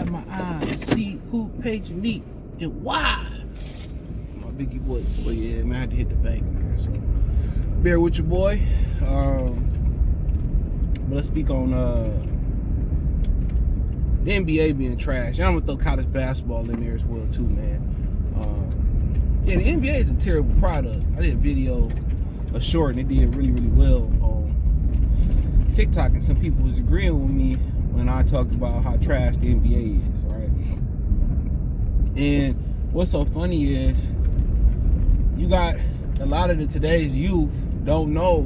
have my eyes, see who paging me and why. My biggie voice. But yeah, man, I had to hit the bank, man. So bear with your boy. But let's speak on the NBA being trash. And I'm gonna throw college basketball in there as well too, man. Yeah, the NBA is a terrible product. I did a video, a short, and it did really, really well on TikTok, and some people was agreeing with me when I talked about how trash the NBA is, right? And what's so funny is you got a lot of today's youth don't know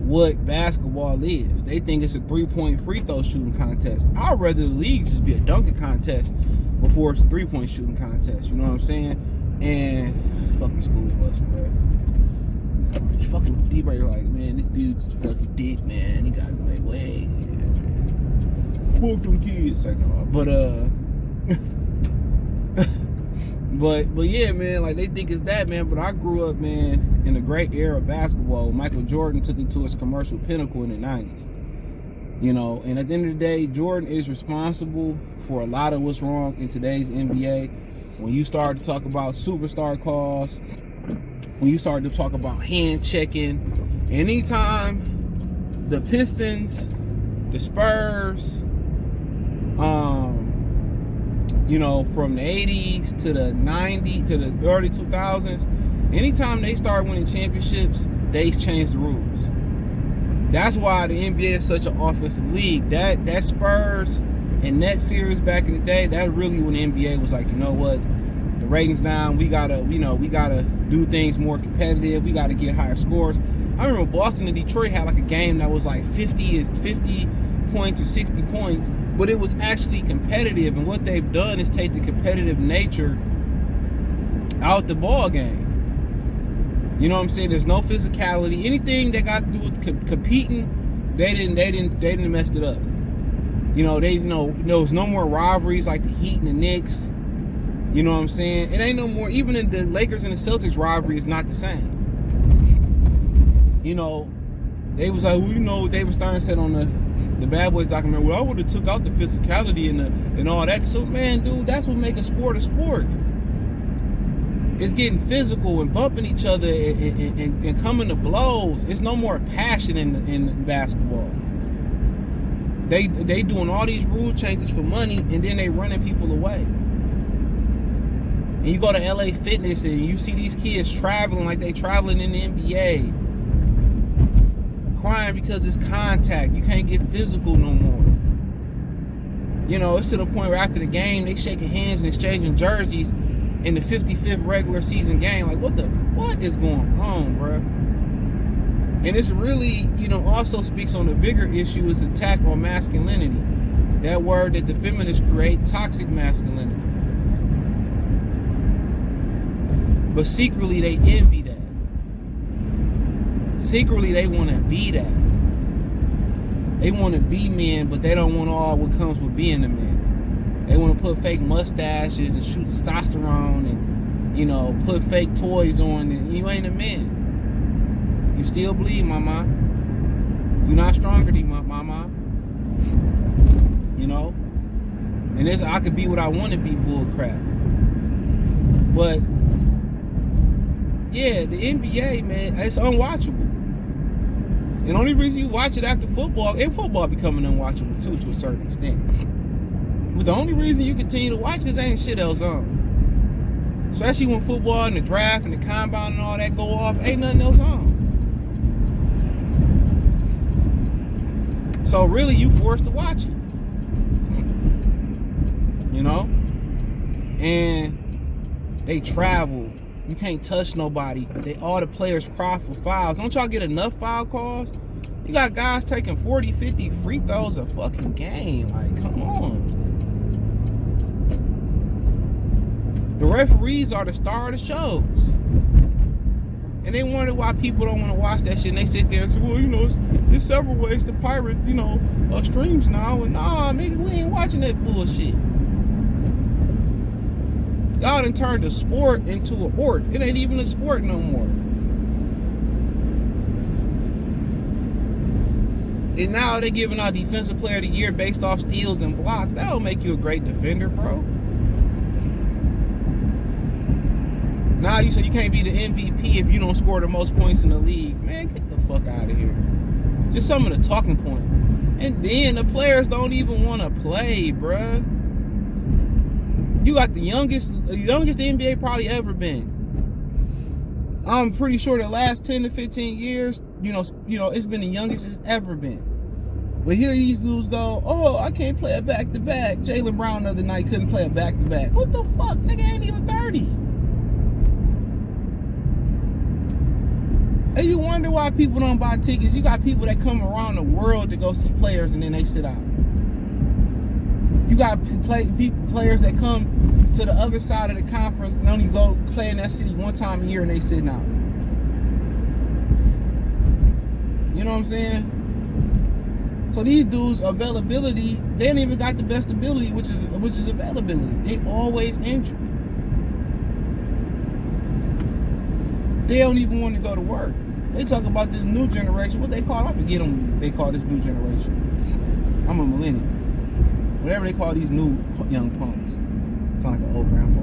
what basketball is. They think it's a 3-point free throw shooting contest. I'd rather the league just be a dunking contest before it's a 3-point shooting contest. You know what I'm saying? And fucking school bus, bro. Fucking D-Bray like, man, this dude's fucking dick, man. He got my way. Yeah, fuck them kids. Like, but yeah, man, like they think it's that, man. But I grew up, man, in a great era of basketball. Michael Jordan took it to its commercial pinnacle in the 90s. You know, and at the end of the day, Jordan is responsible for a lot of what's wrong in today's NBA. When you start to talk about superstar calls, when you start to talk about hand checking, anytime the Pistons, the Spurs, you know, from the 80s to the 90s to the early 2000s, anytime they start winning championships, they change the rules. That's why the NBA is such an offensive league. That Spurs and that series back in the day, that really when the NBA was like, you know what, the ratings down, we gotta do things more competitive, we gotta get higher scores. I remember Boston and Detroit had like a game that was like 50 points or 60 points, but it was actually competitive, and what they've done is take the competitive nature out the ball game. You know what I'm saying? There's no physicality. Anything that got to do with competing, they didn't mess it up. You know, there was no more rivalries like the Heat and the Knicks. You know what I'm saying? It ain't no more. Even in the Lakers and the Celtics rivalry is not the same. You know, they was like, well, you know, David Stern said on the Bad Boys documentary, well, I would have took out the physicality and all that. So, man, dude, that's what make a sport a sport. It's getting physical and bumping each other and coming to blows. It's no more passion in basketball. They doing all these rule changes for money, and then they running people away. And you go to LA Fitness and you see these kids traveling like they traveling in the NBA. Crying because it's contact. You can't get physical no more. You know, it's to the point where after the game, they shaking hands and exchanging jerseys in the 55th regular season game. Like, what is going on, bro? And it's really, you know, also speaks on the bigger issue is attack on masculinity. That word that the feminists create, toxic masculinity. But secretly, they envy that. Secretly, they want to be that. They want to be men, but they don't want all what comes with being a man. They want to put fake mustaches and shoot testosterone and, you know, put fake toys on. And you ain't a man. You still bleed, mama. You're not stronger than my mama. You know? And this, I could be what I want to be, bull crap. But, yeah, the NBA, man, it's unwatchable. And the only reason you watch it after football, and football becoming unwatchable too, to a certain extent. But the only reason you continue to watch is ain't shit else on. Especially when football and the draft and the combine and all that go off, ain't nothing else on. So really, you forced to watch it. You know? And they travel. You can't touch nobody. All the players cry for fouls. Don't y'all get enough foul calls? You got guys taking 40, 50 free throws a fucking game. Like, come on. The referees are the star of the shows. And they wonder why people don't want to watch that shit. And they sit there and say, well, you know, there's several ways to pirate, you know, streams now. And nah, nigga, we ain't watching that bullshit. Y'all done turned the sport into a sport. It ain't even a sport no more. And now they're giving out defensive player of the year based off steals and blocks. That'll make you a great defender, bro. Now you say you can't be the MVP if you don't score the most points in the league. Man, get the fuck out of here. Just some of the talking points. And then the players don't even want to play, bruh. You got the youngest the NBA probably ever been. I'm pretty sure the last 10 to 15 years, you know, it's been the youngest it's ever been. But here these dudes go, oh, I can't play a back-to-back. Jaylen Brown the other night couldn't play a back-to-back. What the fuck? Nigga ain't even 30. And you wonder why people don't buy tickets. You got people that come around the world to go see players and then they sit out. You got players that come to the other side of the conference and only go play in that city one time a year and they sitting out. You know what I'm saying? So these dudes' availability, they ain't even got the best ability, which is availability. They always injured. They don't even want to go to work. They talk about this new generation. What they call? I forget them. They call this new generation. I'm a millennial. Whatever they call these new young punks. Sound like an old grandpa.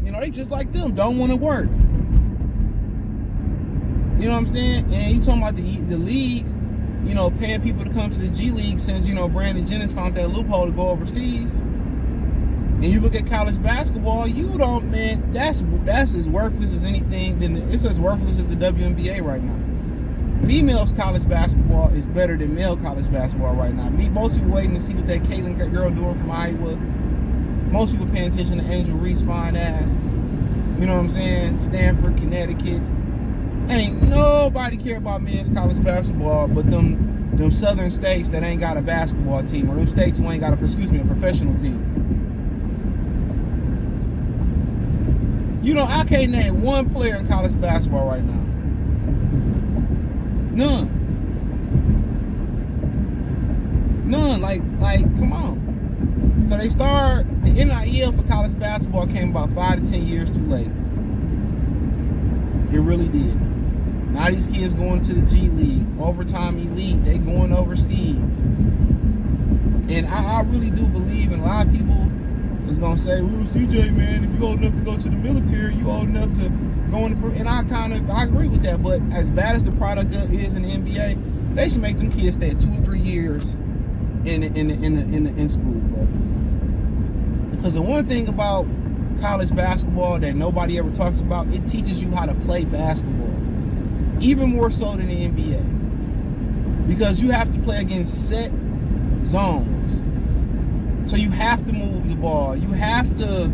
You know, they just like them. Don't want to work. You know what I'm saying? And you talking about the league, you know, paying people to come to the G League since, you know, Brandon Jennings found that loophole to go overseas. And you look at college basketball, you don't, man, that's as worthless as anything. It's as worthless as the WNBA right now. Females college basketball is better than male college basketball right now. Most people waiting to see what that Caitlin girl doing from Iowa. Most people paying attention to Angel Reese fine ass. You know what I'm saying? Stanford, Connecticut. Ain't nobody care about men's college basketball but them southern states that ain't got a basketball team, or them states who ain't got a professional team. You know, I can't name one player in college basketball right now. None. Like, come on. So they start, the NIL for college basketball came about 5 to 10 years too late. It really did. Now these kids going to the G League, overtime elite, they going overseas. And I really do believe, and a lot of people is gonna say, well, CJ, man, if you old enough to go to the military, you old enough to go in the, and I agree with that. But as bad as the product is in the NBA, they should make them kids stay 2 or 3 years in school, bro. Because the one thing about college basketball that nobody ever talks about, it teaches you how to play basketball, even more so than the NBA, because you have to play against set zones. So you have to move the ball. You have to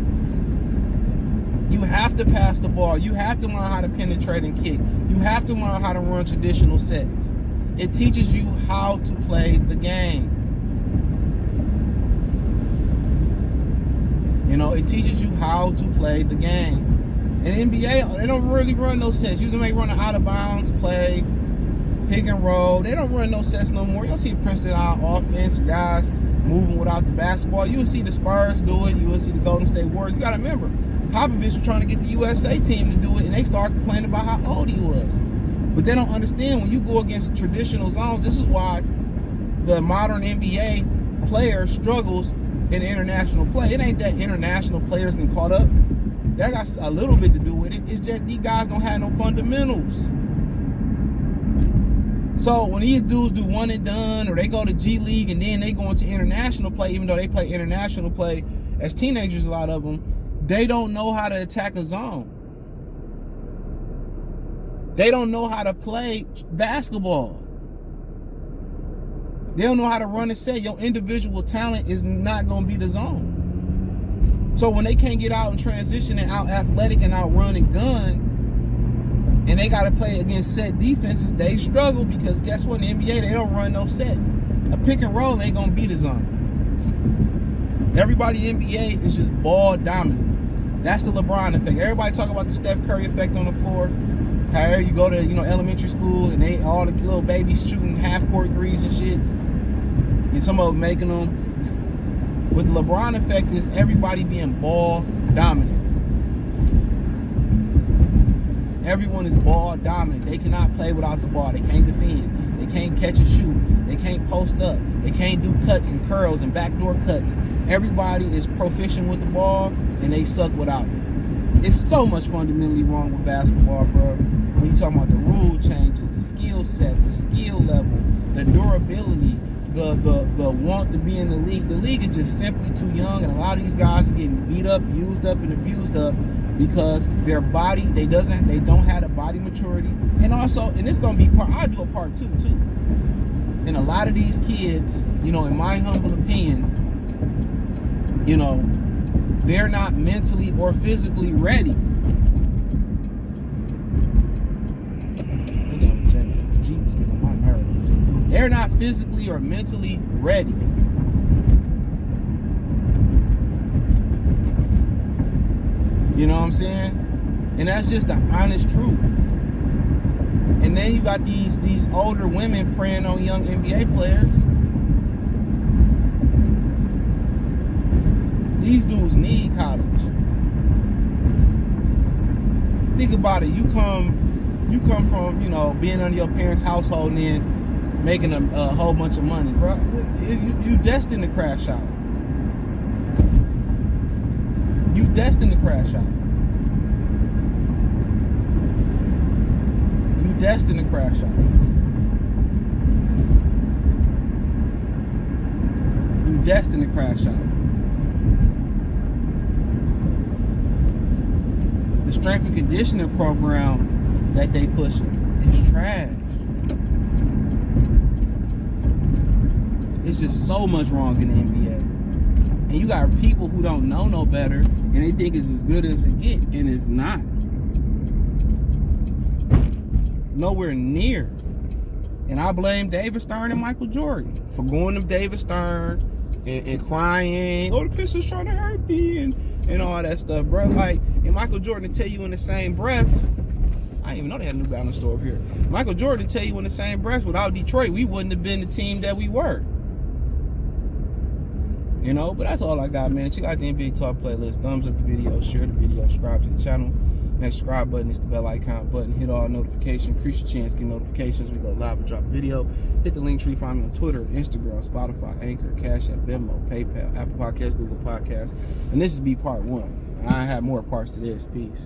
pass the ball. You have to learn how to penetrate and kick. You have to learn how to run traditional sets. It teaches you how to play the game. You know, it teaches you how to play the game. In NBA, they don't really run no sets. You may run an out of bounds play, pick and roll. They don't run no sets no more. You don't see Princeton offense guys moving without the basketball. You will see the Spurs do it. You will see the Golden State Warriors. You got to remember, Popovich was trying to get the USA team to do it, and they started complaining about how old he was. But they don't understand, when you go against traditional zones, this is why the modern NBA player struggles in international play. It ain't that international players been caught up. That got a little bit to do with it. It's just these guys don't have no fundamentals. So when these dudes do one and done, or they go to G League and then they go into international play, even though they play international play as teenagers, a lot of them, they don't know how to attack a zone. They don't know how to play basketball. They don't know how to run a set. Your individual talent is not going to be the zone. So when they can't get out and transition and out athletic and out run and gun, and they got to play against set defenses, they struggle, because guess what? In the NBA, they don't run no set. A pick and roll ain't going to beat a zone. Everybody in the NBA is just ball dominant. That's the LeBron effect. Everybody talk about the Steph Curry effect on the floor. However, you go to, elementary school and they all the little babies shooting half-court threes and shit, and some of them making them. What the LeBron effect is, everybody being ball dominant. Everyone is ball dominant. They cannot play without the ball. They can't defend. They can't catch a shoot. They can't post up. They can't do cuts and curls and backdoor cuts. Everybody is proficient with the ball, and they suck without it. It's so much fundamentally wrong with basketball, bro. When you talk about the rule changes, the skill set, the skill level, the durability, the want to be in the league is just simply too young, and a lot of these guys are getting beat up, used up, and abused up because their body, they don't have the body maturity. And also, and it's gonna be I'll do a part two too. And a lot of these kids, you know, in my humble opinion, you know, they're not mentally or physically ready. Jeep is getting on my nerves. They're not physically or mentally ready. You know what I'm saying? And that's just the honest truth. And then you got these older women preying on young NBA players. These dudes need college. Think about it. You come from, you know, being under your parents' household and then making a whole bunch of money, bro. You destined to crash out. You destined to crash out. You destined to crash out. You destined to crash out. The strength and conditioning program that they pushing is trash. It's just so much wrong in the NBA. And you got people who don't know no better, and they think it's as good as it get, and it's not. Nowhere near. And I blame David Stern and Michael Jordan for going to David Stern and crying, oh, the Pistons trying to hurt me, and all that stuff, bro. Like, and Michael Jordan tell you in the same breath, I didn't even know they had a New Balance store over here. Michael Jordan tell you in the same breath, without Detroit, we wouldn't have been the team that we were. You know, but that's all I got, man. Check out the NBA Talk playlist. Thumbs up the video, share the video, subscribe to the channel. Next subscribe button is the bell icon button. Hit all notifications. Increase your chance to get notifications. We go live and drop a video. Hit the link tree. Find me on Twitter, Instagram, Spotify, Anchor, Cash App, Venmo, PayPal, Apple Podcasts, Google Podcasts. And this is part 1. I have more parts to this. Peace.